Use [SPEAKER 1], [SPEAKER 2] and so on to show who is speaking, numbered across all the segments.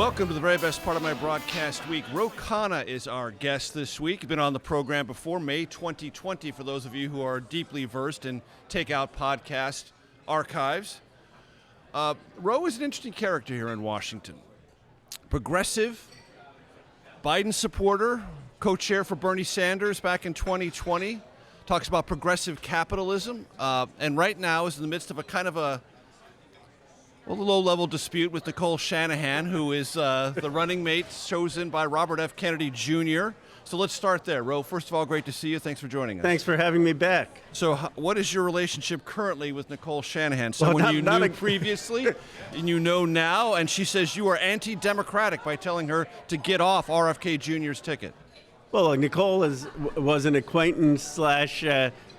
[SPEAKER 1] Welcome to the very best part of my broadcast week. Ro Khanna is our guest this week. He's been on the program before, May 2020, for those of you who are deeply versed in Takeout podcast archives. Ro is an interesting character here in Washington. Progressive, Biden supporter, co-chair for Bernie Sanders back in 2020. Talks about progressive capitalism, and right now is in the midst of a kind of a low-level dispute with Nicole Shanahan, who is the running mate chosen by Robert F. Kennedy Jr. So let's start there. Ro, first of all, great to see you. Thanks for joining us.
[SPEAKER 2] Thanks for having me back.
[SPEAKER 1] So what is your relationship currently with Nicole Shanahan? Someone you knew previously and you know now, and she says you are anti-democratic by telling her to get off RFK Jr.'s ticket.
[SPEAKER 2] Well, Nicole was an acquaintance slash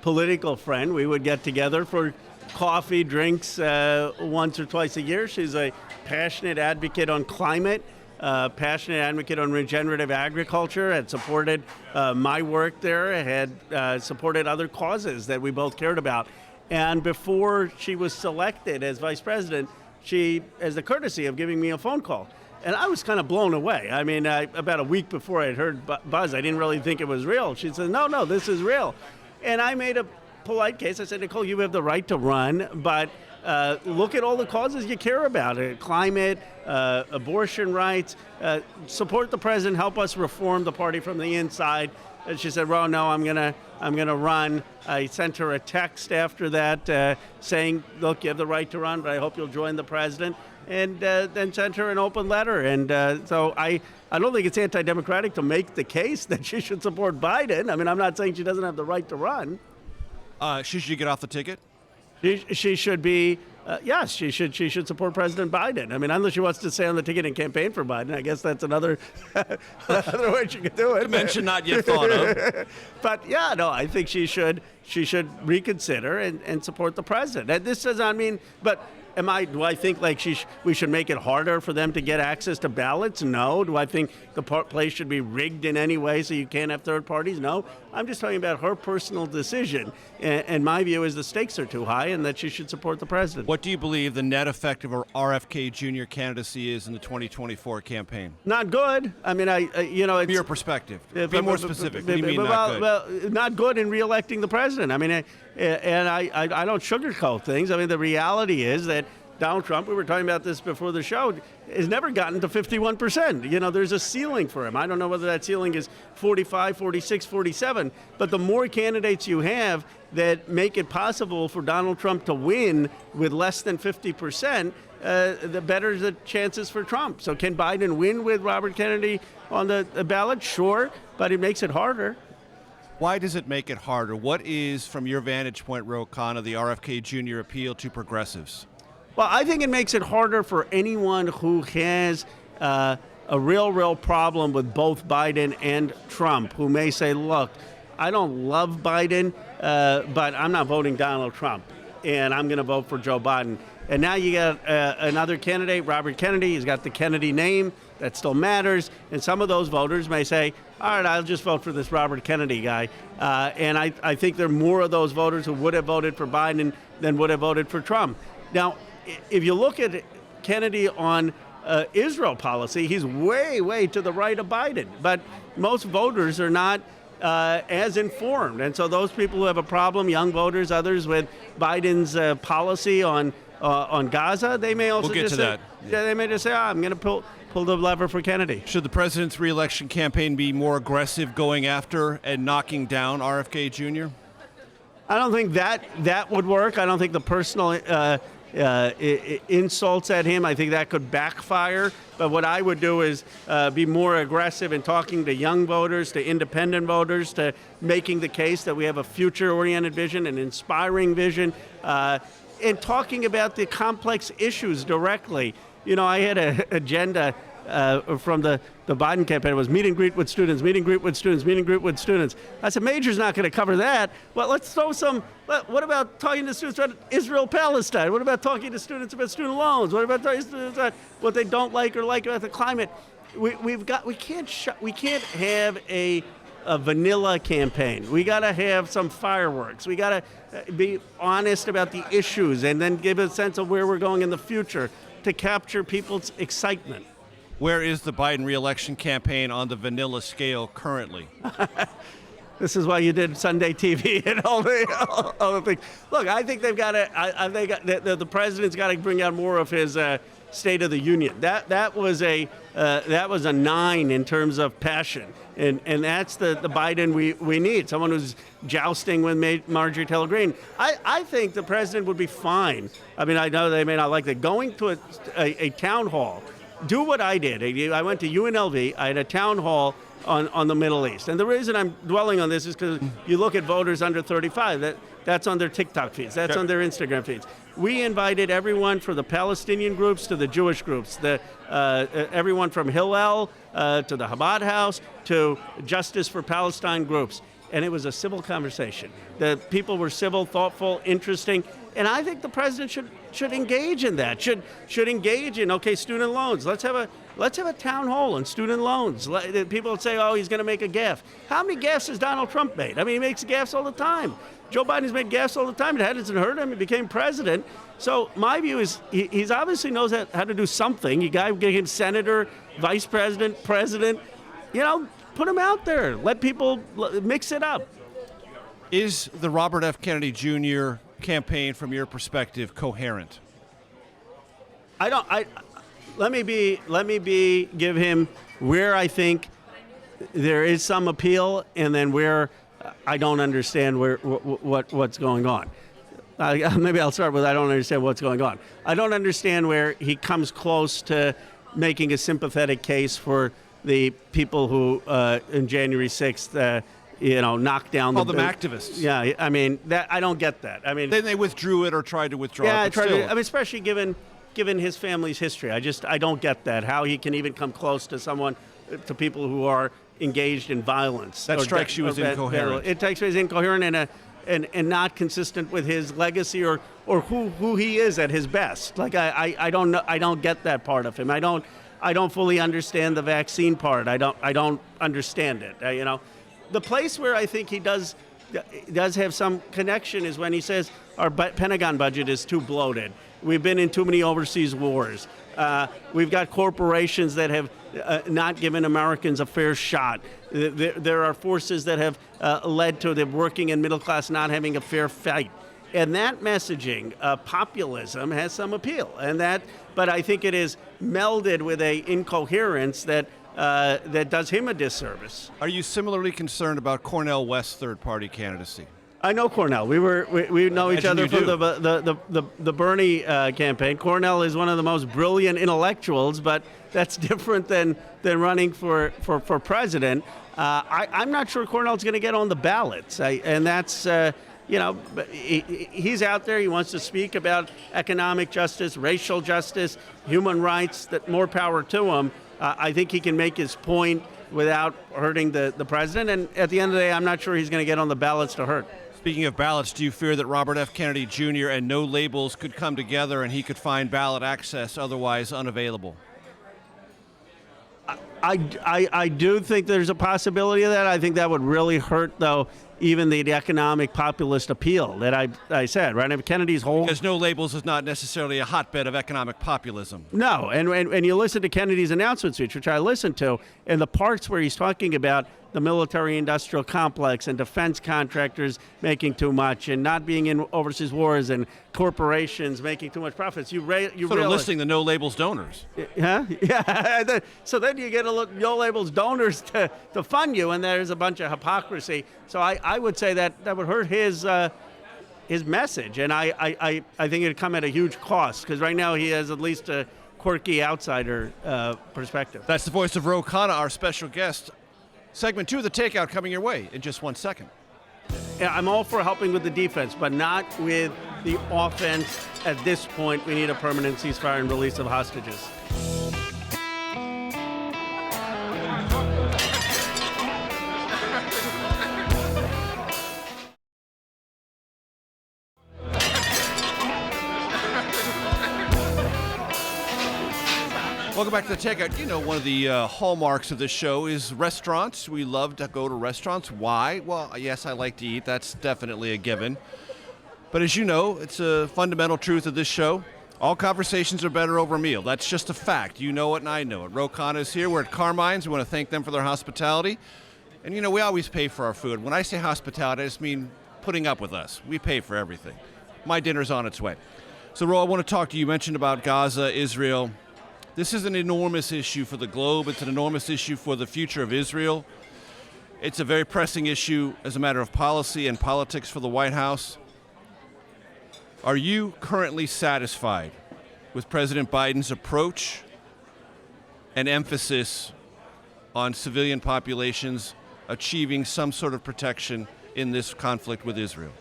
[SPEAKER 2] political friend. We would get together for coffee, drinks once or twice a year. She's a passionate advocate on climate, passionate advocate on regenerative agriculture, had supported my work there, had supported other causes that we both cared about. And before she was selected as vice president, she has the courtesy of giving me a phone call. And I was kind of blown away. I mean, about a week before I had heard buzz, I didn't really think it was real. She said, no, this is real. And I made a polite case. I said, Nicole, you have the right to run, but look at all the causes you care about: climate, abortion rights, support the president, help us reform the party from the inside. And she said, "Ro, no, I'm gonna run." I sent her a text after that saying, "Look, you have the right to run, but I hope you'll join the president." And then sent her an open letter. And so I don't think it's anti-democratic to make the case that she should support Biden. I mean, I'm not saying she doesn't have the right to run.
[SPEAKER 1] Should she get off the ticket?
[SPEAKER 2] She should be, yes, she should support President Biden. I mean, unless she wants to stay on the ticket and campaign for Biden, I guess that's another way she could do it.
[SPEAKER 1] Dimension not yet thought of.
[SPEAKER 2] But yeah, no, I think she should reconsider and support the president. And this does not mean, but do I think like we should make it harder for them to get access to ballots? No. Do I think the place should be rigged in any way so you can't have third parties? No. I'm just talking about her personal decision. And my view is the stakes are too high and that she should support the president.
[SPEAKER 1] What do you believe the net effect of her RFK Jr. candidacy is in the 2024 campaign?
[SPEAKER 2] Not good. I mean, it's
[SPEAKER 1] your perspective. Be more specific. What do you mean not good?
[SPEAKER 2] Well, not good in reelecting the president. I mean, and I don't sugarcoat things. I mean, the reality is that Donald Trump, we were talking about this before the show, has never gotten to 51%. You know, there's a ceiling for him. I don't know whether that ceiling is 45, 46, 47, but the more candidates you have that make it possible for Donald Trump to win with less than 50%, the better the chances for Trump. So can Biden win with Robert Kennedy on the ballot? Sure, but it makes it harder.
[SPEAKER 1] Why does it make it harder? What is, from your vantage point, Ro Khanna, the RFK Jr. appeal to progressives?
[SPEAKER 2] Well, I think it makes it harder for anyone who has a real problem with both Biden and Trump, who may say, look, I don't love Biden, but I'm not voting Donald Trump, and I'm going to vote for Joe Biden. And now you got another candidate, Robert Kennedy. He's got the Kennedy name. That still matters. And some of those voters may say, all right, I'll just vote for this Robert Kennedy guy. And I think there are more of those voters who would have voted for Biden than would have voted for Trump. Now, if you look at Kennedy on Israel policy, he's way to the right of Biden. But most voters are not as informed. And so those people who have a problem, young voters, others with Biden's policy on Gaza, they may also they may just say, I'm going to pull the lever for Kennedy.
[SPEAKER 1] Should the president's re-election campaign be more aggressive going after and knocking down RFK Jr.?
[SPEAKER 2] I don't think that would work. I don't think the personal insults at him, I think that could backfire. But what I would do is be more aggressive in talking to young voters, to independent voters, to making the case that we have a future-oriented vision, an inspiring vision, and talking about the complex issues directly. You know, I had an agenda from the Biden campaign. It was meet and greet with students, meet and greet with students, meet and greet with students. I said, Major's not going to cover that. Well, let's throw some, what about talking to students about Israel-Palestine? What about talking to students about student loans? What about talking to students about what they don't like or like about the climate? We can't have a vanilla campaign. We got to have some fireworks. We got to be honest about the issues and then give a sense of where we're going in the future to capture people's excitement.
[SPEAKER 1] Where is the Biden re-election campaign on the vanilla scale currently?
[SPEAKER 2] This is why you did Sunday TV and all the things. Look, I think they've got to. The president's got to bring out more of his State of the Union. That was a 9 in terms of passion, and that's the Biden we need. Someone who's jousting with Marjorie Taylor Greene. I think the president would be fine. I mean, I know they may not like that. Going to a town hall, do what I did. I went to UNLV. I had a town hall on the Middle East. And the reason I'm dwelling on this is because you look at voters under 35, that's on their TikTok feeds, that's on their Instagram feeds. We invited everyone from the Palestinian groups to the Jewish groups, everyone from Hillel to the Chabad House to Justice for Palestine groups. And it was a civil conversation. The people were civil, thoughtful, interesting, and I think the president should engage in that. Should engage in student loans. Let's have a town hall on student loans. People would say, oh, he's going to make a gaffe. How many gaffes has Donald Trump made? I mean, he makes gaffes all the time. Joe Biden's made gaffes all the time. It hasn't hurt him. He became president. So my view is he's obviously knows how to do something. You got to get him senator, vice president, president. Put him out there. Let people mix it up.
[SPEAKER 1] Is the Robert F. Kennedy Jr. campaign, from your perspective, coherent?
[SPEAKER 2] Let me give him where I think there is some appeal, and then where I don't understand what's going on. Maybe I'll start with I don't understand what's going on. I don't understand where he comes close to making a sympathetic case for the people who, in January 6th, knocked down
[SPEAKER 1] them activists.
[SPEAKER 2] Yeah, I mean, I don't get that. I mean,
[SPEAKER 1] then they withdrew it or tried to withdraw it.
[SPEAKER 2] Yeah,
[SPEAKER 1] I
[SPEAKER 2] mean, especially given his family's history. I don't get that. How he can even come close to people who are engaged in violence.
[SPEAKER 1] That strikes you as incoherent.
[SPEAKER 2] It strikes me as incoherent and not consistent with his legacy or who he is at his best. Like I don't get that part of him. I don't fully understand the vaccine part. I don't understand it. The place where I think he does have some connection is when he says our Pentagon budget is too bloated. We've been in too many overseas wars. We've got corporations that have not given Americans a fair shot. There are forces that have led to the working and middle class not having a fair fight. And that messaging, populism, has some appeal. But I think it is melded with a incoherence that does him a disservice.
[SPEAKER 1] Are you similarly concerned about Cornel West's third-party candidacy?
[SPEAKER 2] I know Cornel. We know each other from the Bernie campaign. Cornel is one of the most brilliant intellectuals, but that's different than running for president. I'm not sure Cornel's going to get on the ballots, and that's. He's out there. He wants to speak about economic justice, racial justice, human rights. That more power to him. I think he can make his point without hurting the president. And at the end of the day, I'm not sure he's going to get on the ballots to hurt.
[SPEAKER 1] Speaking of ballots, do you fear that Robert F. Kennedy Jr. and No Labels could come together and he could find ballot access otherwise unavailable?
[SPEAKER 2] I do think there's a possibility of that. I think that would really hurt, though, even the economic populist appeal that I said, right? I mean, Kennedy's whole...
[SPEAKER 1] Because No Labels is not necessarily a hotbed of economic populism.
[SPEAKER 2] No, and you listen to Kennedy's announcement speech, which I listened to, and the parts where he's talking about the military-industrial complex and defense contractors making too much and not being in overseas wars and corporations making too much profits. You
[SPEAKER 1] they're listing the No Labels donors.
[SPEAKER 2] Huh? Yeah. So then you get No Labels donors to fund you, and there's a bunch of hypocrisy. So I would say that would hurt his message, and I think it'd come at a huge cost, because right now he has at least a quirky outsider perspective.
[SPEAKER 1] That's the voice of Ro Khanna, our special guest. Segment 2 of the Takeout coming your way in just 1 second.
[SPEAKER 2] Yeah, I'm all for helping with the defense, but not with the offense. At this point, we need a permanent ceasefire and release of hostages.
[SPEAKER 1] Welcome back to the Takeout. You know, one of the hallmarks of this show is restaurants. We love to go to restaurants. Why? Well, yes, I like to eat. That's definitely a given. But as you know, it's a fundamental truth of this show. All conversations are better over a meal. That's just a fact. You know it and I know it. Ro Khanna is here. We're at Carmine's. We want to thank them for their hospitality. And you know, we always pay for our food. When I say hospitality, I just mean putting up with us. We pay for everything. My dinner's on its way. So, Ro, I want to talk to you. You mentioned about Gaza, Israel. This is an enormous issue for the globe. It's an enormous issue for the future of Israel. It's a very pressing issue as a matter of policy and politics for the White House. Are you currently satisfied with President Biden's approach and emphasis on civilian populations achieving some sort of protection in this conflict with Israel?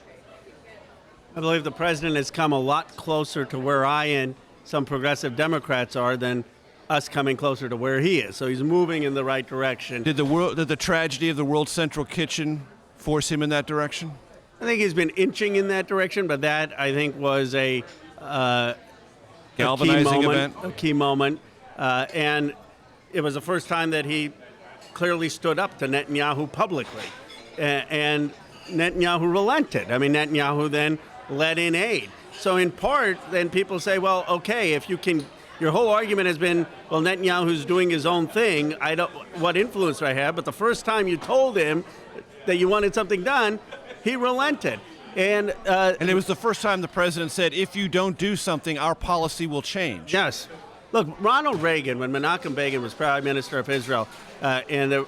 [SPEAKER 2] I believe the president has come a lot closer to where I and some progressive Democrats are than us coming closer to where he is. So he's moving in the right direction.
[SPEAKER 1] Did the tragedy of the World Central Kitchen force him in that direction?
[SPEAKER 2] I think he's been inching in that direction, but that, I think, was a
[SPEAKER 1] galvanizing event.
[SPEAKER 2] A key moment. And it was the first time that he clearly stood up to Netanyahu publicly. And Netanyahu relented. I mean, Netanyahu then let in aid. So in part, then people say, well, okay, if you can, your whole argument has been, well, Netanyahu's doing his own thing. What influence do I have? But the first time you told him that you wanted something done, he relented. And
[SPEAKER 1] it was the first time the president said, if you don't do something, our policy will change.
[SPEAKER 2] Yes. Look, Ronald Reagan, when Menachem Begin was Prime Minister of Israel, and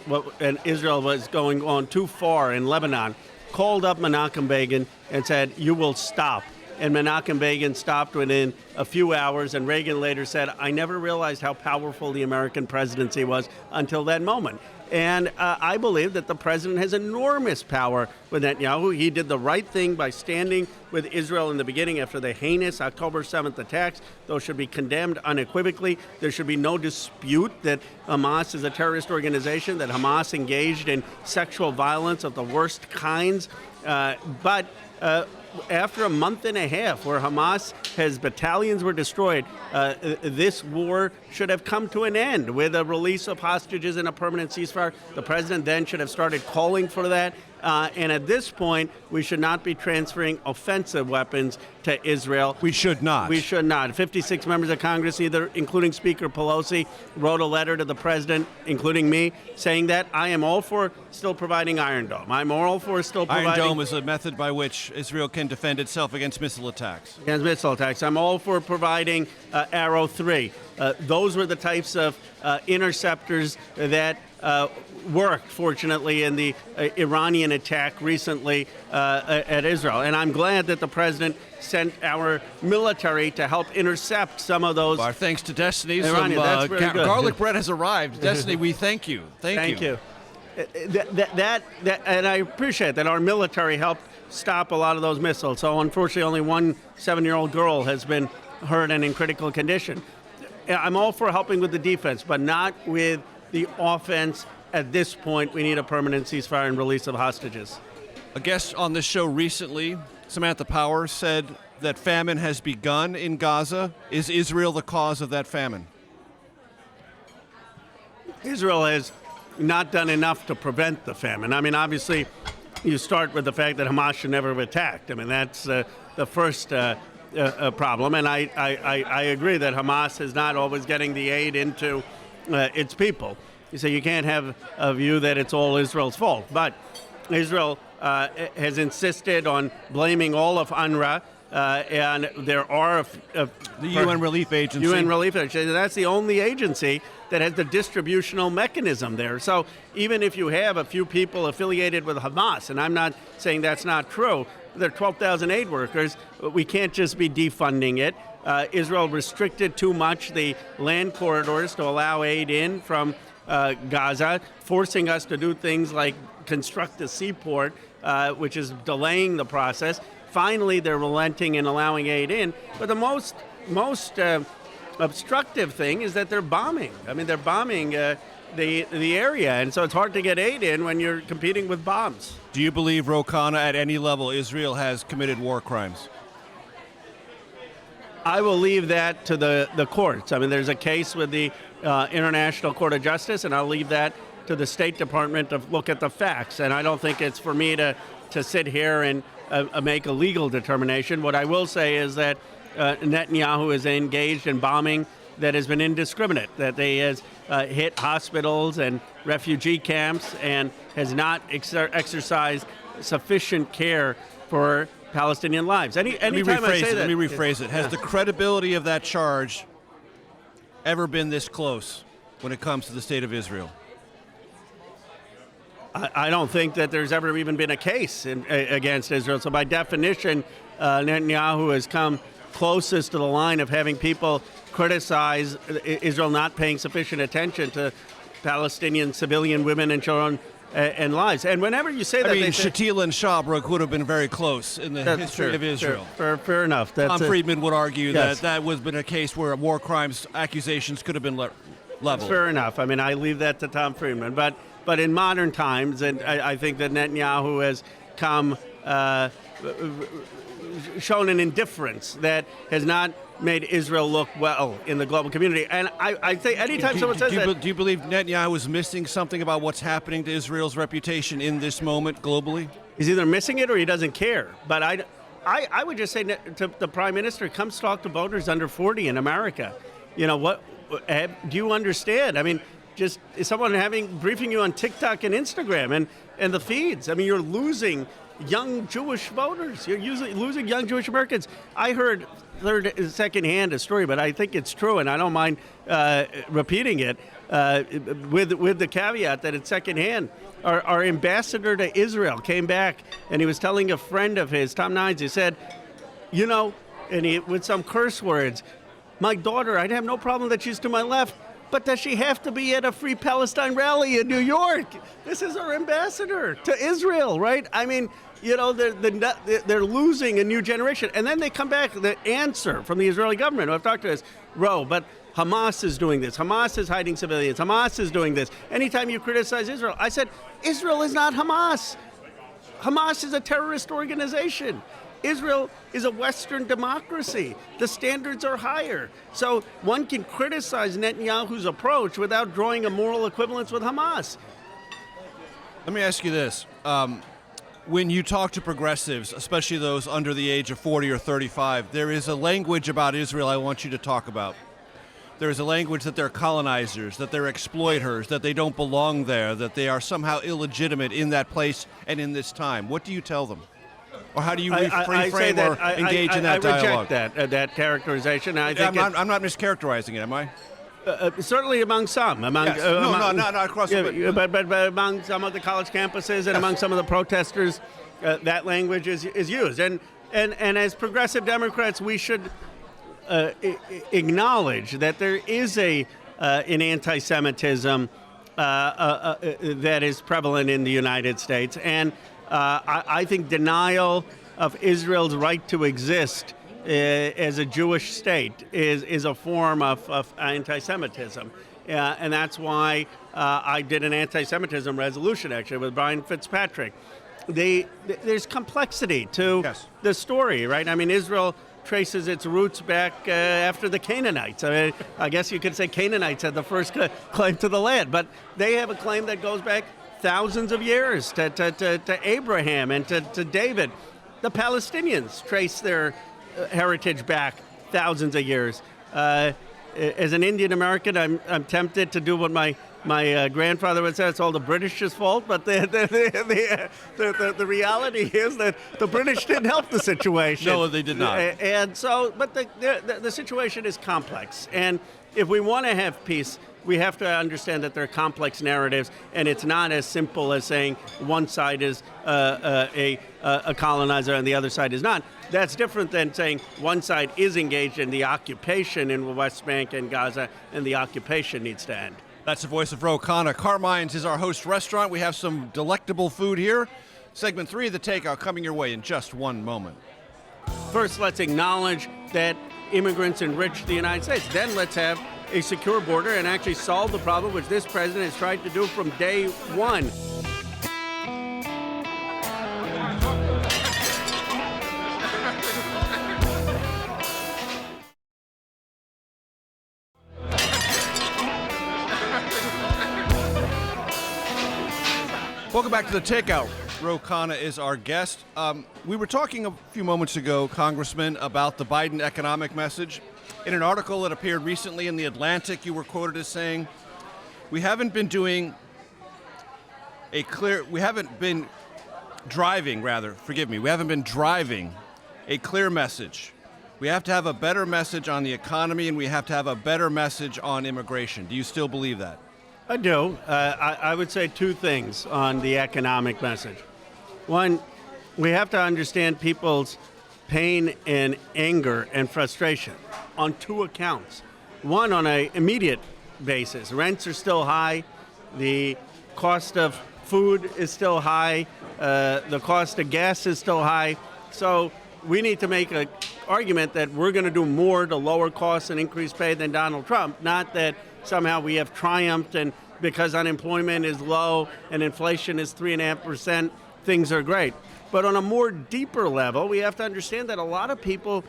[SPEAKER 2] Israel was going on too far in Lebanon, called up Menachem Begin and said, you will stop. And Menachem Begin stopped within a few hours, and Reagan later said, I never realized how powerful the American presidency was until that moment. And I believe that the president has enormous power with Netanyahu. He did the right thing by standing with Israel in the beginning after the heinous October 7th attacks. Those should be condemned unequivocally. There should be no dispute that Hamas is a terrorist organization, that Hamas engaged in sexual violence of the worst kinds. But after a month and a half where Hamas, his battalions were destroyed, this war should have come to an end with a release of hostages and a permanent ceasefire. The president then should have started calling for that. And at this point, we should not be transferring offensive weapons to Israel.
[SPEAKER 1] We should not.
[SPEAKER 2] We should not. 56 members of Congress, including Speaker Pelosi, wrote a letter to the president, including me, saying that I am all for still providing Iron Dome. I'm all for still providing...
[SPEAKER 1] Iron Dome is a method by which Israel can defend itself against missile attacks.
[SPEAKER 2] Against missile attacks. I'm all for providing Arrow 3. Those were the types of interceptors that worked, fortunately, in the Iranian attack recently at Israel. And I'm glad that the president sent our military to help intercept some of those.
[SPEAKER 1] Our thanks to Destiny.
[SPEAKER 2] Iranian,
[SPEAKER 1] Some garlic bread has arrived. Destiny, we thank you. Thank you.
[SPEAKER 2] That, and I appreciate that our military helped stop a lot of those missiles. So unfortunately, only one 7-year-old girl has been hurt and in critical condition. I'm all for helping with the defense, but not with the offense. At this point, we need a permanent ceasefire and release of hostages.
[SPEAKER 1] A guest on this show recently, Samantha Power, said that famine has begun in Gaza. Is Israel the cause of that famine?
[SPEAKER 2] Israel has not done enough to prevent the famine. I mean, obviously, you start with the fact that Hamas should never have attacked. I mean, that's the first problem. And I agree that Hamas is not always getting the aid into its people. So you can't have a view that it's all Israel's fault. But Israel has insisted on blaming all of UNRWA, and there are
[SPEAKER 1] the UN Relief Agency.
[SPEAKER 2] UN Relief Agency. That's the only agency that has the distributional mechanism there. So even if you have a few people affiliated with Hamas, and I'm not saying that's not true, there are 12,000 aid workers, we can't just be defunding it. Israel restricted too much the land corridors to allow aid in from Gaza, forcing us to do things like construct a seaport, which is delaying the process. Finally, they're relenting and allowing aid in. But the most obstructive thing is that they're bombing. I mean, they're bombing the area, and so it's hard to get aid in when you're competing with bombs.
[SPEAKER 1] Do you believe, Ro Khanna, at any level Israel has committed war crimes?
[SPEAKER 2] I will leave that to the courts. I mean, there's a case with the International Court of Justice, and I'll leave that to the State Department to look at the facts. And I don't think it's for me to sit here and make a legal determination. What I will say is that Netanyahu is engaged in bombing that has been indiscriminate, that they has hit hospitals and refugee camps and has not exercised sufficient care for Palestinian lives.
[SPEAKER 1] Let me rephrase it. Has the credibility of that charge ever been this close when it comes to the state of Israel?
[SPEAKER 2] I don't think that there's ever even been a case against Israel. So by definition, Netanyahu has come closest to the line of having people criticize Israel not paying sufficient attention to Palestinian civilian women and children and lives. And whenever you say that,
[SPEAKER 1] Shatila and Shabrook would have been very close in the history of Israel.
[SPEAKER 2] Fair enough.
[SPEAKER 1] Tom Friedman would argue that was been a case where war crimes accusations could have been leveled.
[SPEAKER 2] Fair enough. I mean, I leave that to Tom Friedman. But in modern times, and I think that Netanyahu has shown an indifference that has not made Israel look well in the global community. And I think anytime someone says that...
[SPEAKER 1] Do you believe Netanyahu is missing something about what's happening to Israel's reputation in this moment globally?
[SPEAKER 2] He's either missing it or he doesn't care. But I would just say to the Prime Minister, come talk to voters under 40 in America. You know, what do you understand? I mean, just is someone briefing you on TikTok and Instagram and the feeds? I mean, you're losing young Jewish voters. You're usually losing young Jewish Americans. I heard secondhand a story, but I think it's true, and I don't mind repeating it with the caveat that it's secondhand. Our ambassador to Israel came back, and he was telling a friend of his, Tom Nines, he said, you know, with some curse words, my daughter, I'd have no problem that she's to my left, but does she have to be at a Free Palestine rally in New York? This is our ambassador to Israel, right? I mean, you know, they're losing a new generation. And then they come back, the answer from the Israeli government, who I've talked to is, Ro, but Hamas is doing this. Hamas is hiding civilians. Hamas is doing this. Anytime you criticize Israel, I said, Israel is not Hamas. Hamas is a terrorist organization. Israel is a Western democracy. The standards are higher. So one can criticize Netanyahu's approach without drawing a moral equivalence with Hamas.
[SPEAKER 1] Let me ask you this. When you talk to progressives, especially those under the age of 40 or 35, there is a language about Israel I want you to talk about. There is a language that they're colonizers, that they're exploiters, that they don't belong there, that they are somehow illegitimate in that place and in this time. What do you tell them? Or how do you reframe or engage in that dialogue?
[SPEAKER 2] I reject that characterization.
[SPEAKER 1] I'm not mischaracterizing it, am I?
[SPEAKER 2] Certainly among some.
[SPEAKER 1] Not across the board.
[SPEAKER 2] But among some of the college campuses and among some of the protesters, that language is used. And as progressive Democrats, we should acknowledge that there is an anti-Semitism that is prevalent in the United States. And I think denial of Israel's right to exist as a Jewish state is a form of anti-Semitism. And that's why I did an anti-Semitism resolution, actually, with Brian Fitzpatrick. There's complexity to the story, right? I mean, Israel traces its roots back after the Canaanites. I mean, I guess you could say Canaanites had the first claim to the land, but they have a claim that goes back thousands of years to Abraham and to David. The Palestinians trace their heritage back thousands of years. As an Indian American, I'm tempted to do what my grandfather would say. It's all the British's fault, but the reality is that the British didn't help the situation.
[SPEAKER 1] No, they did not.
[SPEAKER 2] And so, but the situation is complex. And if we want to have peace, we have to understand that there are complex narratives, and it's not as simple as saying one side is a colonizer and the other side is not. That's different than saying one side is engaged in the occupation in the West Bank and Gaza, and the occupation needs to end.
[SPEAKER 1] That's the voice of Ro Khanna. Carmine's is our host restaurant. We have some delectable food here. Segment 3 of the Takeout coming your way in just one moment.
[SPEAKER 2] First, let's acknowledge that immigrants enrich the United States. Then let's have a secure border and actually solve the problem, which this president has tried to do from day one.
[SPEAKER 1] Welcome back to the Takeout. Ro Khanna is our guest. We were talking a few moments ago, Congressman, about the Biden economic message. In an article that appeared recently in The Atlantic, you were quoted as saying, we haven't been driving a clear message. We have to have a better message on the economy, and we have to have a better message on immigration. Do you still believe that?
[SPEAKER 2] I do. I would say two things on the economic message. One, we have to understand people's pain and anger and frustration on two accounts. One, on an immediate basis. Rents are still high. The cost of food is still high. The cost of gas is still high. So we need to make an argument that we're going to do more to lower costs and increase pay than Donald Trump, not that somehow we have triumphed and because unemployment is low and inflation is 3.5%, things are great. But on a more deeper level, we have to understand that a lot of people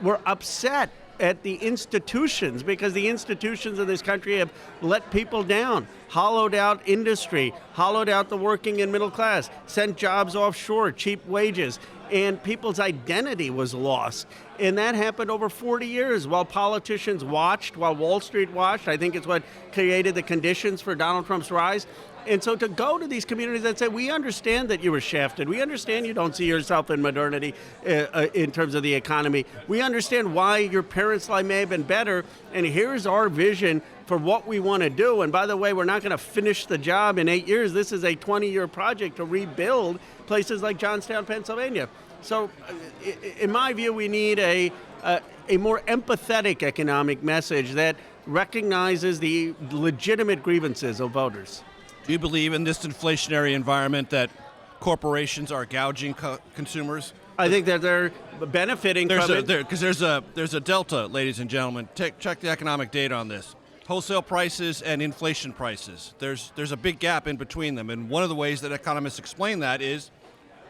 [SPEAKER 2] were upset at the institutions because the institutions of this country have let people down, hollowed out industry, hollowed out the working and middle class, sent jobs offshore, cheap wages, and people's identity was lost. And that happened over 40 years while politicians watched, while Wall Street watched. I think it's what created the conditions for Donald Trump's rise. And so to go to these communities and say, we understand that you were shafted. We understand you don't see yourself in modernity in terms of the economy. We understand why your parents' life may have been better. And here's our vision for what we want to do. And by the way, we're not going to finish the job in 8 years. This is a 20-year project to rebuild places like Johnstown, Pennsylvania. So in my view, we need a more empathetic economic message that recognizes the legitimate grievances of voters.
[SPEAKER 1] Do you believe in this inflationary environment that corporations are gouging consumers?
[SPEAKER 2] I think that they're benefiting from it.
[SPEAKER 1] Because there's a delta, ladies and gentlemen. Check the economic data on this. Wholesale prices and inflation prices. There's a big gap in between them. And one of the ways that economists explain that is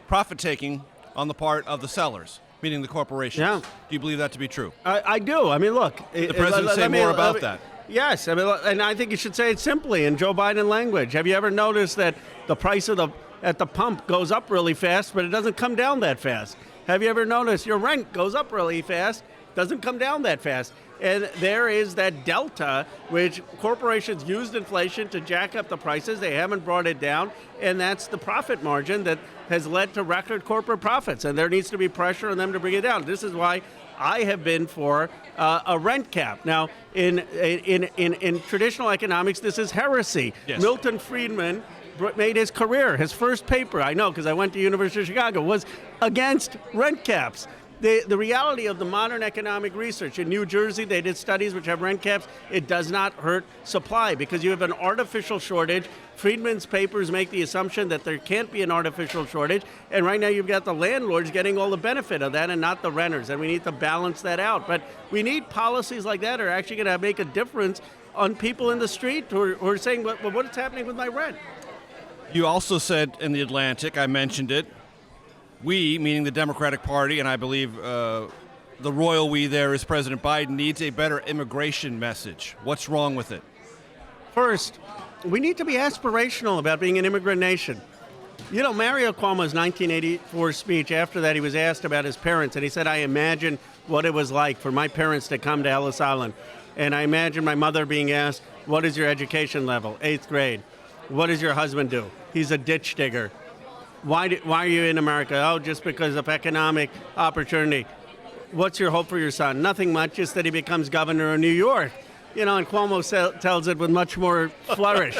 [SPEAKER 1] profit-taking on the part of the sellers, meaning the corporations.
[SPEAKER 2] Yeah.
[SPEAKER 1] Do you believe that to be true?
[SPEAKER 2] I do. I mean, look.
[SPEAKER 1] The president say more about that.
[SPEAKER 2] Yes, I mean, and I think you should say it simply in Joe Biden language. Have you ever noticed that the price at the pump goes up really fast, but it doesn't come down that fast? Have you ever noticed your rent goes up really fast, doesn't come down that fast? And there is that delta, which corporations used inflation to jack up the prices. They haven't brought it down, and that's the profit margin that has led to record corporate profits. And there needs to be pressure on them to bring it down. This is why I have been for a rent cap. Now, in traditional economics, this is heresy.
[SPEAKER 1] Yes.
[SPEAKER 2] Milton Friedman made his career, his first paper, I know because I went to University of Chicago, was against rent caps. The reality of the modern economic research, in New Jersey, they did studies which have rent caps. It does not hurt supply because you have an artificial shortage. Friedman's papers make the assumption that there can't be an artificial shortage. And right now you've got the landlords getting all the benefit of that and not the renters. And we need to balance that out. But we need policies like that are actually going to make a difference on people in the street who are saying, well, what's happening with my rent?
[SPEAKER 1] You also said in The Atlantic, I mentioned it, we, meaning the Democratic Party, and I believe the royal we there is President Biden, needs a better immigration message. What's wrong with it?
[SPEAKER 2] First, we need to be aspirational about being an immigrant nation. You know, Mario Cuomo's 1984 speech, after that he was asked about his parents, and he said, I imagine what it was like for my parents to come to Ellis Island. And I imagine my mother being asked, what is your education level? 8th grade. What does your husband do? He's a ditch digger. Why are you in America? Oh, just because of economic opportunity. What's your hope for your son? Nothing much, just that he becomes governor of New York. You know, and Cuomo tells it with much more flourish.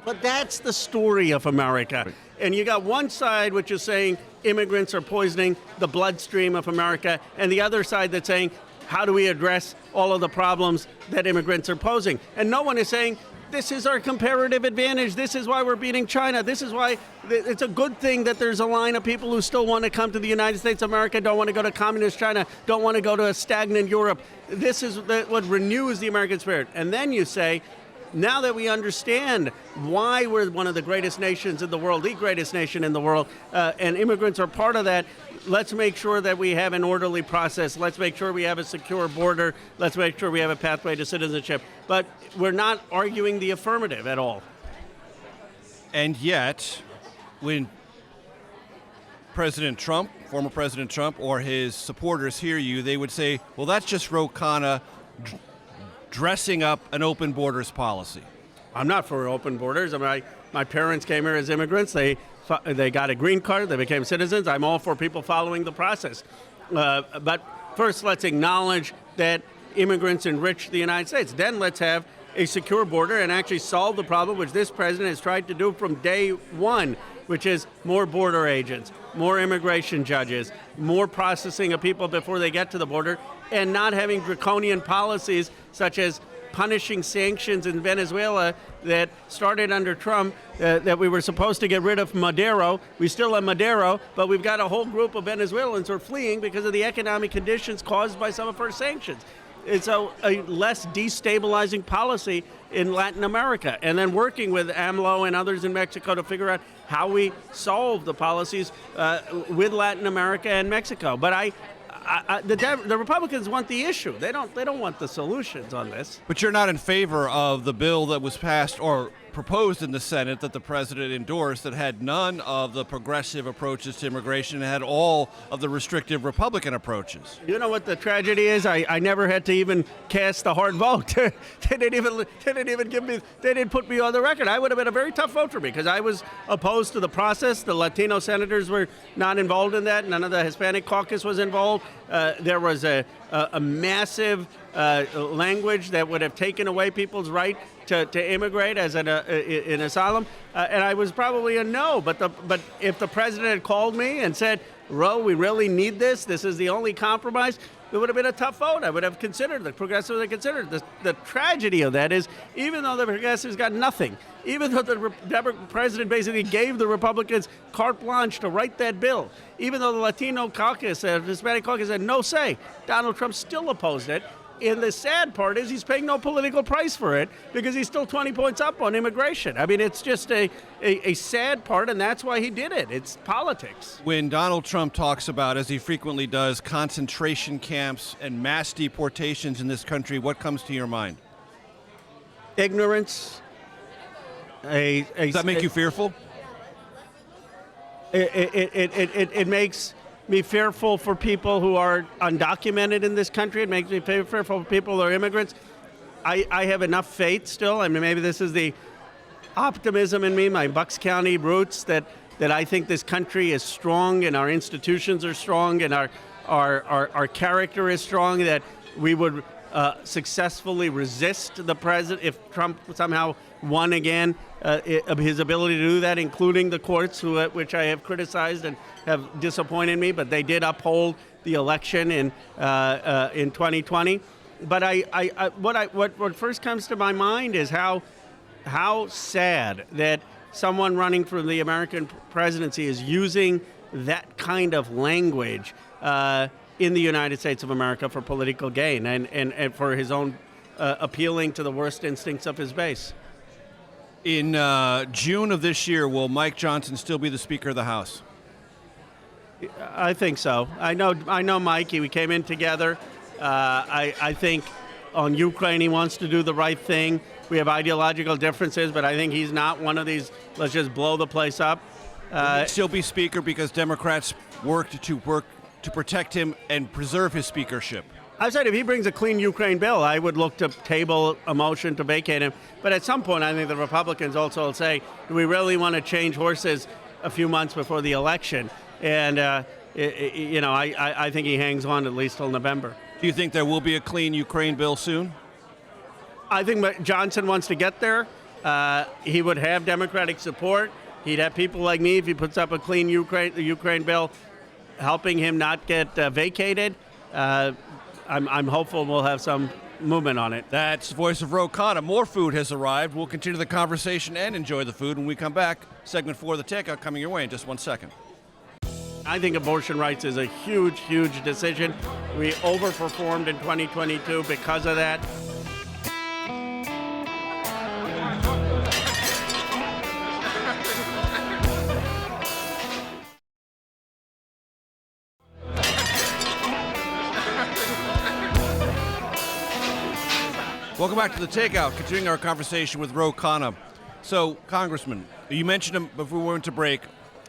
[SPEAKER 2] But that's the story of America. And you got one side which is saying immigrants are poisoning the bloodstream of America, and the other side that's saying, how do we address all of the problems that immigrants are posing? And no one is saying, this is our comparative advantage. This is why we're beating China. This is why it's a good thing that there's a line of people who still want to come to the United States of America, don't want to go to communist China, don't want to go to a stagnant Europe. This is what renews the American spirit. And then you say, now that we understand why we're one of the greatest nations in the world, the greatest nation in the world, and immigrants are part of that, let's make sure that we have an orderly process. Let's make sure we have a secure border. Let's make sure we have a pathway to citizenship. But we're not arguing the affirmative at all.
[SPEAKER 1] And yet, when President Trump, former President Trump, or his supporters hear you, they would say, well, that's just Ro Khanna dressing up an open borders policy.
[SPEAKER 2] I'm not for open borders. I mean, my parents came here as immigrants. They got a green card. They became citizens. I'm all for people following the process. But first, let's acknowledge that immigrants enrich the United States. Then let's have a secure border and actually solve the problem, which this president has tried to do from day one, which is more border agents, more immigration judges, more processing of people before they get to the border, and not having draconian policies such as punishing sanctions in Venezuela that started under Trump, that we were supposed to get rid of Maduro. We still have Maduro, but we've got a whole group of Venezuelans who are fleeing because of the economic conditions caused by some of our sanctions. It's a less destabilizing policy in Latin America, and then working with AMLO and others in Mexico to figure out how we solve the policies with Latin America and Mexico. But the Republicans want the issue. They don't want the solutions on this.
[SPEAKER 1] But you're not in favor of the bill that was passed or proposed in the Senate that the president endorsed that had none of the progressive approaches to immigration and had all of the restrictive Republican approaches.
[SPEAKER 2] You know what the tragedy is? I never had to even cast the hard vote. They didn't put me on the record. I would have been a very tough vote for me because I was opposed to the process. The Latino senators were not involved in that. None of the Hispanic caucus was involved. There was a massive language that would have taken away people's right to immigrate as in asylum, and I was probably a no. But if the president had called me and said, "Ro, we really need this. This is the only compromise," it would have been a tough vote. I would have considered the progressives. I considered the tragedy of that is even though the progressives got nothing, even though the president basically gave the Republicans carte blanche to write that bill, even though the Latino caucus, Hispanic caucus had no say, Donald Trump still opposed it. And the sad part is he's paying no political price for it because he's still 20 points up on immigration. I mean, it's just a sad part, and that's why he did it. It's politics.
[SPEAKER 1] When Donald Trump talks about, as he frequently does, concentration camps and mass deportations in this country, what comes to your mind?
[SPEAKER 2] Ignorance.
[SPEAKER 1] Does that make you fearful?
[SPEAKER 2] It makes me fearful for people who are undocumented in this country. It makes me fearful for people who are immigrants. I have enough faith still. I mean, maybe this is the optimism in me, my Bucks County roots, that I think this country is strong and our institutions are strong and our character is strong, that we would successfully resist the president if Trump somehow won again, his ability to do that, including the courts, which I have criticized and have disappointed me, but they did uphold the election in 2020. But what first comes to my mind is how sad that someone running for the American presidency is using that kind of language in the United States of America for political gain and for his own appealing to the worst instincts of his base.
[SPEAKER 1] In June of this year, will Mike Johnson still be the Speaker of the House?
[SPEAKER 2] I think so. I know Mike. We came in together. I think on Ukraine he wants to do the right thing. We have ideological differences, but I think he's not one of these, let's just blow the place up.
[SPEAKER 1] Will he still be Speaker because Democrats worked to protect him and preserve his speakership?
[SPEAKER 2] I said if he brings a clean Ukraine bill, I would look to table a motion to vacate him. But at some point, I think the Republicans also will say, do we really want to change horses a few months before the election? And, I think he hangs on at least till November.
[SPEAKER 1] Do you think there will be a clean Ukraine bill soon?
[SPEAKER 2] I think Johnson wants to get there. He would have Democratic support. He'd have people like me if he puts up a clean Ukraine bill helping him not get vacated. I'm hopeful we'll have some movement on it.
[SPEAKER 1] That's the voice of Ro Khanna. More food has arrived. We'll continue the conversation and enjoy the food when we come back. Segment 4 of the Takeout coming your way in just 1 second.
[SPEAKER 2] I think abortion rights is a huge, huge decision. We overperformed in 2022 because of that.
[SPEAKER 1] Welcome back to the Takeout, continuing our conversation with Ro Khanna. So, Congressman, you mentioned him before we went to break.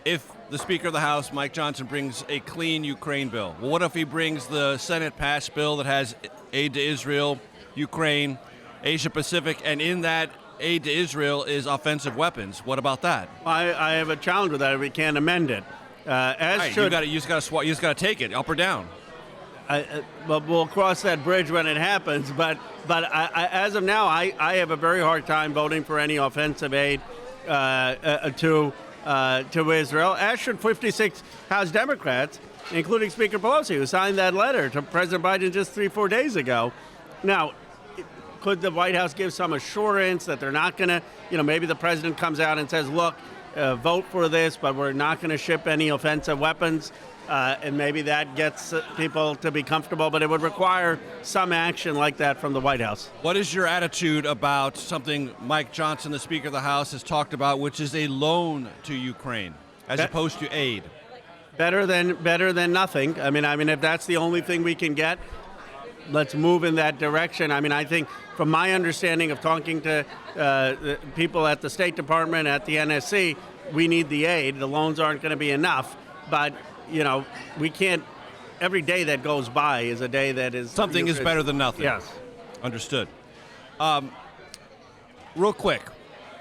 [SPEAKER 1] if the Speaker of the House, Mike Johnson, brings a clean Ukraine bill? Well, what if he brings the Senate-passed bill that has aid to Israel, Ukraine, Asia Pacific, and in that aid to Israel is offensive weapons? What about that?
[SPEAKER 2] I have a challenge with that. We can't amend it.
[SPEAKER 1] Right, you just got to take it up or down.
[SPEAKER 2] But we'll cross that bridge when it happens. But as of now, I have a very hard time voting for any offensive aid to Israel, as should 56 House Democrats, including Speaker Pelosi, who signed that letter to President Biden just 3-4 days ago. Now, could the White House give some assurance that they're not going to, maybe the president comes out and says, look, vote for this, but we're not going to ship any offensive weapons, and maybe that gets people to be comfortable, but it would require some action like that from the White House.
[SPEAKER 1] What is your attitude about something Mike Johnson, the Speaker of the House, has talked about, which is a loan to Ukraine as opposed to aid?
[SPEAKER 2] Better than nothing. I mean, if that's the only thing we can get, let's move in that direction. I mean, I think from my understanding of talking to the people at the State Department, at the NSC, we need the aid. The loans aren't going to be enough. But, we can't, every day that goes by is a day that is...
[SPEAKER 1] Something is better than nothing.
[SPEAKER 2] Yes.
[SPEAKER 1] Understood. Real quick,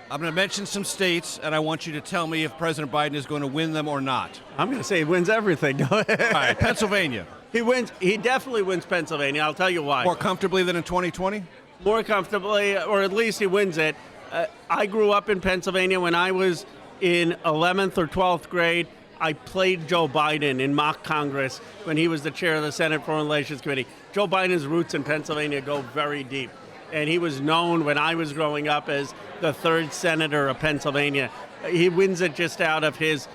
[SPEAKER 1] I'm going to mention some states, and I want you to tell me if President Biden is going to win them or not.
[SPEAKER 2] I'm going to say he wins everything.
[SPEAKER 1] All right, Pennsylvania.
[SPEAKER 2] He definitely wins Pennsylvania. I'll tell you why.
[SPEAKER 1] More comfortably than in 2020?
[SPEAKER 2] More comfortably, or at least he wins it. I grew up in Pennsylvania. When I was in 11th or 12th grade, I played Joe Biden in mock Congress when he was the chair of the Senate Foreign Relations Committee. Joe Biden's roots in Pennsylvania go very deep. And he was known when I was growing up as the third senator of Pennsylvania. He wins it just out of his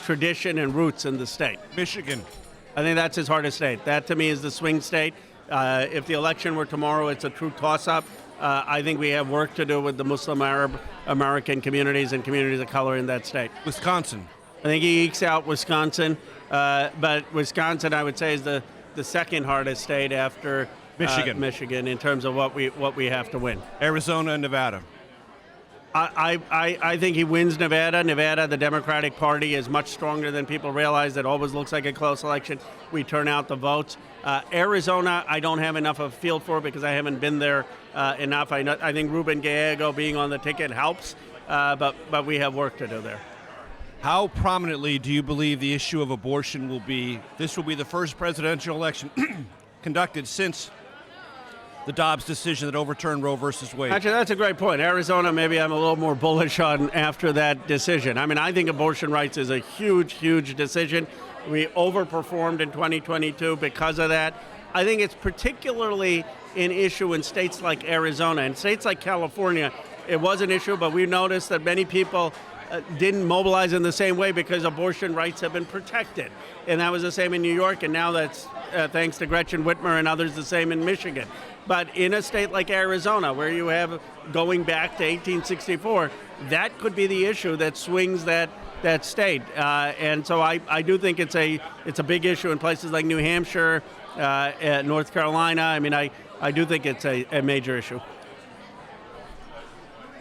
[SPEAKER 2] tradition and roots in the state.
[SPEAKER 1] Michigan.
[SPEAKER 2] I think that's his hardest state. That, to me, is the swing state. If the election were tomorrow, it's a true toss-up. I think we have work to do with the Muslim Arab American communities and communities of color in that state.
[SPEAKER 1] Wisconsin.
[SPEAKER 2] I think he ekes out Wisconsin. But Wisconsin, I would say, is the second hardest state after Michigan in terms of what we have to win.
[SPEAKER 1] Arizona and Nevada.
[SPEAKER 2] I think he wins Nevada. Nevada, the Democratic Party is much stronger than people realize. That always looks like a close election. We turn out the votes. Arizona, I don't have enough of a field for because I haven't been there enough. I think Ruben Gallego being on the ticket helps, but we have work to do there.
[SPEAKER 1] How prominently do you believe the issue of abortion will be? This will be the first presidential election conducted since the Dobbs decision that overturned Roe versus Wade.
[SPEAKER 2] Actually, that's a great point. Arizona, maybe I'm a little more bullish on after that decision. I mean, I think abortion rights is a huge, huge decision. We overperformed in 2022 because of that. I think it's particularly an issue in states like Arizona. In states like California, it was an issue, but we noticed that many people didn't mobilize in the same way because abortion rights have been protected. And that was the same in New York, and now that's, thanks to Gretchen Whitmer and others, the same in Michigan. But in a state like Arizona, where you have going back to 1864, that could be the issue that swings that state. And so I do think it's a big issue in places like New Hampshire, North Carolina. I mean, I do think it's a major issue.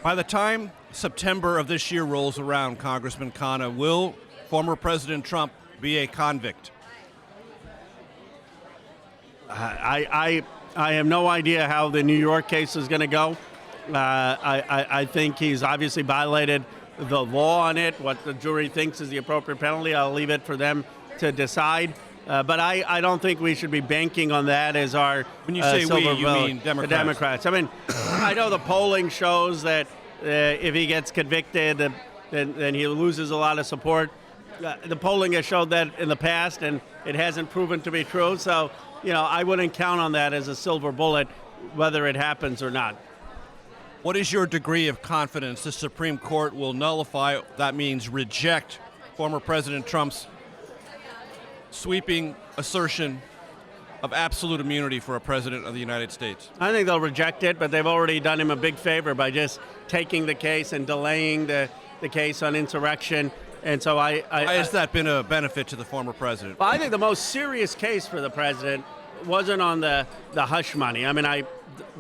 [SPEAKER 1] By the time September of this year rolls around, Congressman Khanna, will former President Trump be a convict?
[SPEAKER 2] I have no idea how the New York case is going to go. I think he's obviously violated the law on it. What the jury thinks is the appropriate penalty, I'll leave it for them to decide. But I don't think we should be banking on that as our
[SPEAKER 1] When you say we, you mean Democrats?
[SPEAKER 2] The Democrats. I mean, I know the polling shows that if he gets convicted, then he loses a lot of support. The polling has showed that in the past, and it hasn't proven to be true. So, I wouldn't count on that as a silver bullet, whether it happens or not.
[SPEAKER 1] What is your degree of confidence the Supreme Court will nullify, that means reject, former President Trump's sweeping assertion of absolute immunity for a president of the United States?
[SPEAKER 2] I think they'll reject it, but they've already done him a big favor by just taking the case and delaying the case on insurrection. And so
[SPEAKER 1] why has that been a benefit to the former president?
[SPEAKER 2] Well, I think the most serious case for the president wasn't on the hush money. I mean, I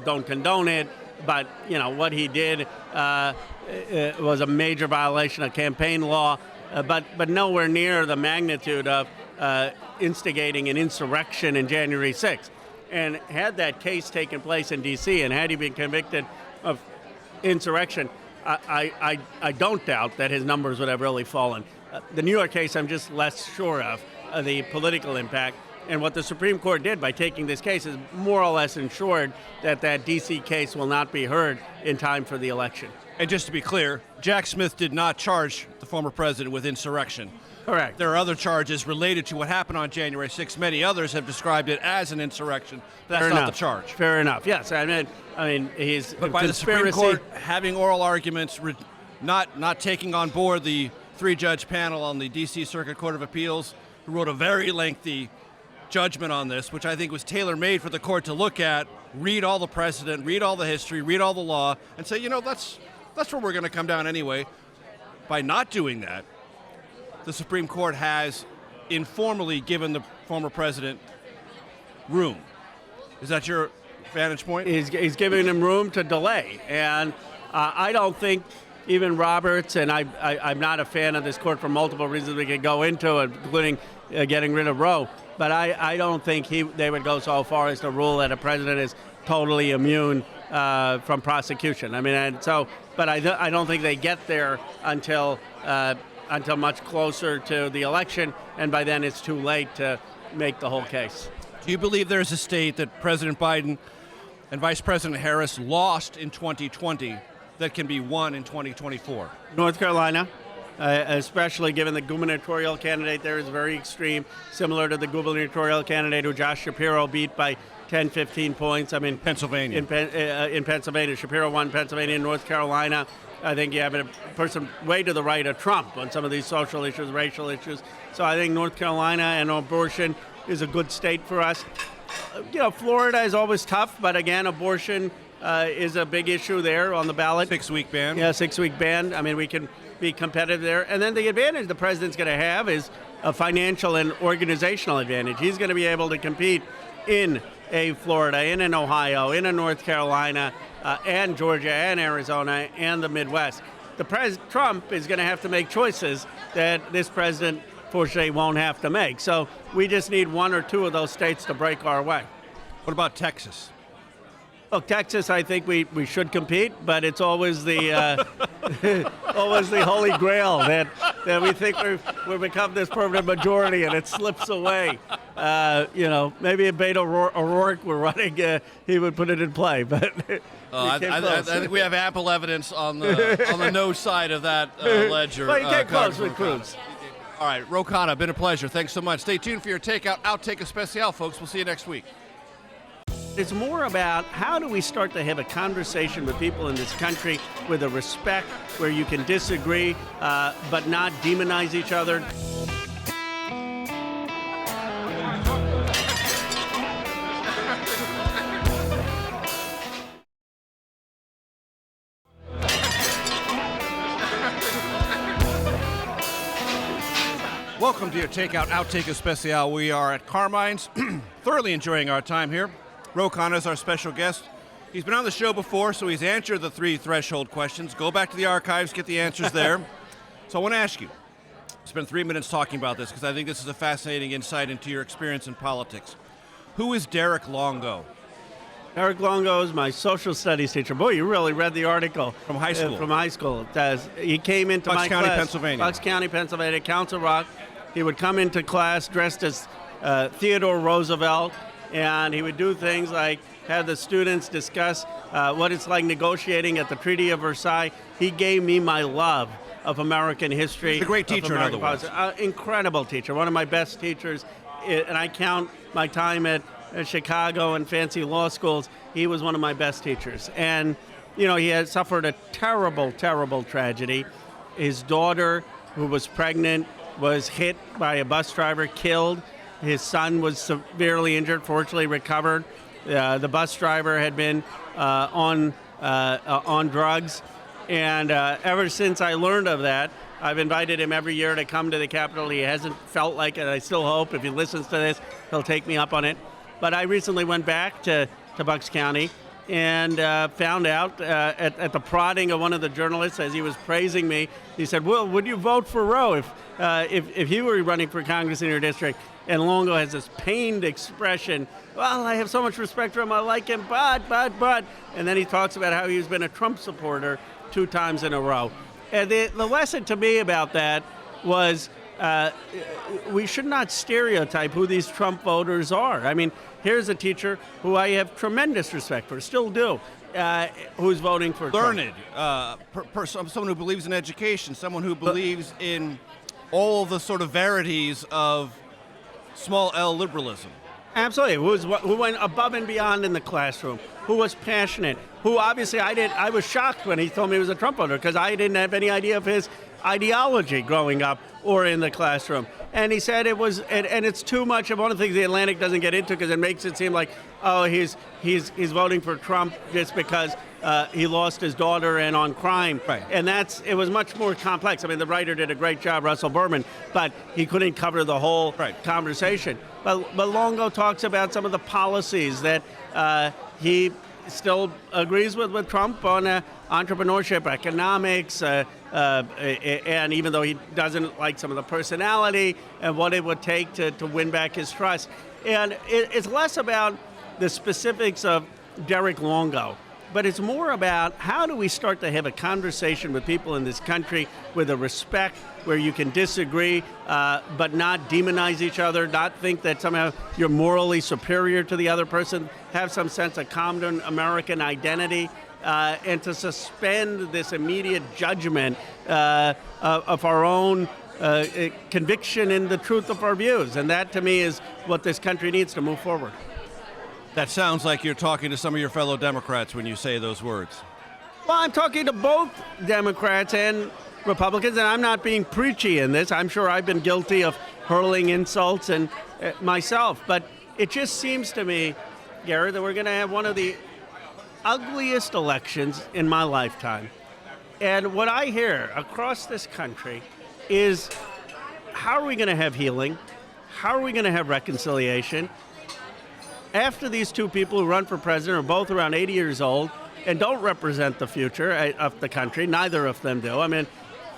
[SPEAKER 2] don't condone it, but, what he did was a major violation of campaign law. but nowhere near the magnitude of instigating an insurrection in January 6th. And had that case taken place in D.C. and had he been convicted of insurrection, I don't doubt that his numbers would have really fallen. The New York case, I'm just less sure of the political impact. And what the Supreme Court did by taking this case is more or less ensured that that D.C. case will not be heard in time for the election.
[SPEAKER 1] And just to be clear, Jack Smith did not charge the former president with insurrection.
[SPEAKER 2] Correct.
[SPEAKER 1] There are other charges related to what happened on January 6th. Many others have described it as an insurrection. But that's not the charge.
[SPEAKER 2] Fair enough. Yes, I mean, he's.
[SPEAKER 1] But by the Supreme Court having oral arguments, not taking on board the three-judge panel on the D.C. Circuit Court of Appeals, who wrote a very lengthy judgment on this, which I think was tailor-made for the court to look at, read all the precedent, read all the history, read all the law, and say, that's where we're going to come down anyway. By not doing that, the Supreme Court has informally given the former president room. Is that your vantage point?
[SPEAKER 2] He's giving him room to delay, and I don't think even Roberts, and I'm not a fan of this court for multiple reasons we could go into, including getting rid of Roe, but I don't think they would go so far as to rule that a president is totally immune from prosecution. I mean, but I don't think they get there until much closer to the election, and by then it's too late to make the whole case.
[SPEAKER 1] Do you believe there's a state that President Biden and Vice President Harris lost in 2020 that can be won in 2024?
[SPEAKER 2] North Carolina, especially given the gubernatorial candidate there is very extreme, similar to the gubernatorial candidate who Josh Shapiro beat by 10, 15 points. I mean,
[SPEAKER 1] Pennsylvania.
[SPEAKER 2] In Pennsylvania, Shapiro won Pennsylvania. In North Carolina, I think you have a person way to the right of Trump on some of these social issues, racial issues. So I think North Carolina and abortion is a good state for us. Florida is always tough, but again, abortion is a big issue there on the ballot.
[SPEAKER 1] 6-week ban.
[SPEAKER 2] Yeah, 6-week ban. I mean, we can be competitive there. And then the advantage the president's going to have is a financial and organizational advantage. He's going to be able to compete in Florida, in an Ohio, in a North Carolina, and Georgia, and Arizona, and the Midwest. Trump is going to have to make choices that this president, fortunately, won't have to make. So we just need one or two of those states to break our way.
[SPEAKER 1] What about Texas?
[SPEAKER 2] Look, Texas, I think we should compete, but it's always the always the holy grail that we think we've become this permanent majority and it slips away. Maybe if Beto O'Rourke were running, he would put it in play. But
[SPEAKER 1] I think we have ample evidence on the no side of that ledger.
[SPEAKER 2] Well, you get close with Cruz.
[SPEAKER 1] All right, Ro Khanna, been a pleasure. Thanks so much. Stay tuned for your Takeout Outtake Especial, folks. We'll see you next week.
[SPEAKER 2] It's more about how do we start to have a conversation with people in this country with a respect where you can disagree but not demonize each other.
[SPEAKER 1] Welcome to your Takeout Outtake Especial. We are at Carmine's, thoroughly enjoying our time here. Ro Khanna is our special guest. He's been on the show before, so he's answered the 3 threshold questions. Go back to the archives, get the answers there. So I want to ask you, spend 3 minutes talking about this because I think this is a fascinating insight into your experience in politics. Who is Derek Longo?
[SPEAKER 2] Derek Longo is my social studies teacher. Boy, you really read the article.
[SPEAKER 1] From high school.
[SPEAKER 2] From high school. He came into
[SPEAKER 1] Bucks
[SPEAKER 2] my
[SPEAKER 1] County,
[SPEAKER 2] class.
[SPEAKER 1] Pennsylvania.
[SPEAKER 2] Bucks County, Pennsylvania, Council Rock. He would come into class dressed as Theodore Roosevelt, and he would do things like have the students discuss what it's like negotiating at the Treaty of Versailles. He gave me my love of American history.
[SPEAKER 1] He's a great teacher, in other words.
[SPEAKER 2] Incredible teacher, one of my best teachers, and I count my time at Chicago and fancy law schools. He was one of my best teachers. And, he had suffered a terrible, terrible tragedy. His daughter, who was pregnant, was hit by a bus driver, killed. His son was severely injured, fortunately recovered. The bus driver had been on drugs. And ever since I learned of that, I've invited him every year to come to the Capitol. He hasn't felt like it. I still hope if he listens to this, he'll take me up on it. But I recently went back to Bucks County, and found out at the prodding of one of the journalists as he was praising me. He said, "Well, would you vote for Ro if he were running for Congress in your district?" And Longo has this pained expression. "Well, I have so much respect for him. I like him, but. And then he talks about how he's been a Trump supporter 2 times in a row. And the lesson to me about that was we should not stereotype who these Trump voters are. I mean, here's a teacher who I have tremendous respect for, still do, who's voting for
[SPEAKER 1] Learned,
[SPEAKER 2] Trump.
[SPEAKER 1] someone who believes in education, someone who believes in all the sort of verities of small L liberalism.
[SPEAKER 2] Absolutely, who went above and beyond in the classroom, who was passionate, who obviously I was shocked when he told me he was a Trump voter because I didn't have any idea of his ideology growing up or in the classroom. And he said it was, and it's too much of one of the things the Atlantic doesn't get into because it makes it seem like, oh, he's voting for Trump just because he lost his daughter and on crime.
[SPEAKER 1] Right.
[SPEAKER 2] And it was much more complex. I mean, the writer did a great job, Russell Berman, but he couldn't cover the whole conversation. But Longo talks about some of the policies that he still agrees with Trump on entrepreneurship, economics, and even though he doesn't like some of the personality and what it would take to win back his trust. And it's less about the specifics of Derek Longo, but it's more about how do we start to have a conversation with people in this country with a respect where you can disagree, but not demonize each other, not think that somehow you're morally superior to the other person, have some sense of common American identity, and to suspend this immediate judgment of our own conviction in the truth of our views. And that, to me, is what this country needs to move forward.
[SPEAKER 1] That sounds like you're talking to some of your fellow Democrats when you say those words.
[SPEAKER 2] Well, I'm talking to both Democrats and Republicans, and I'm not being preachy in this. I'm sure I've been guilty of hurling insults and myself, but it just seems to me, Gary, that we're going to have one of the ugliest elections in my lifetime. And what I hear across this country is, how are we going to have healing? How are we going to have reconciliation? After these two people who run for president are both around 80 years old and don't represent the future of the country, neither of them do. I mean,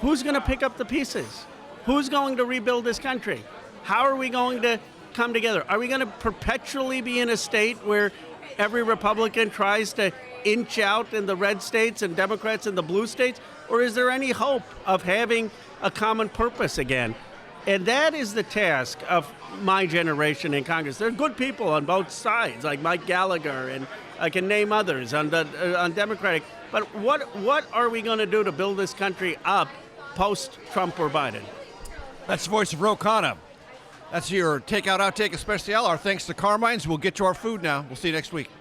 [SPEAKER 2] who's going to pick up the pieces? Who's going to rebuild this country? How are we going to come together? Are we going to perpetually be in a state where every Republican tries to inch out in the red states and Democrats in the blue states? Or is there any hope of having a common purpose again? And that is the task of my generation in Congress. There are good people on both sides, like Mike Gallagher, and I can name others on Democratic. But what are we going to do to build this country up post-Trump or Biden?
[SPEAKER 1] That's the voice of Ro Khanna. That's your Takeout Outtake Especial. Our thanks to Carmine's. We'll get to our food now. We'll see you next week.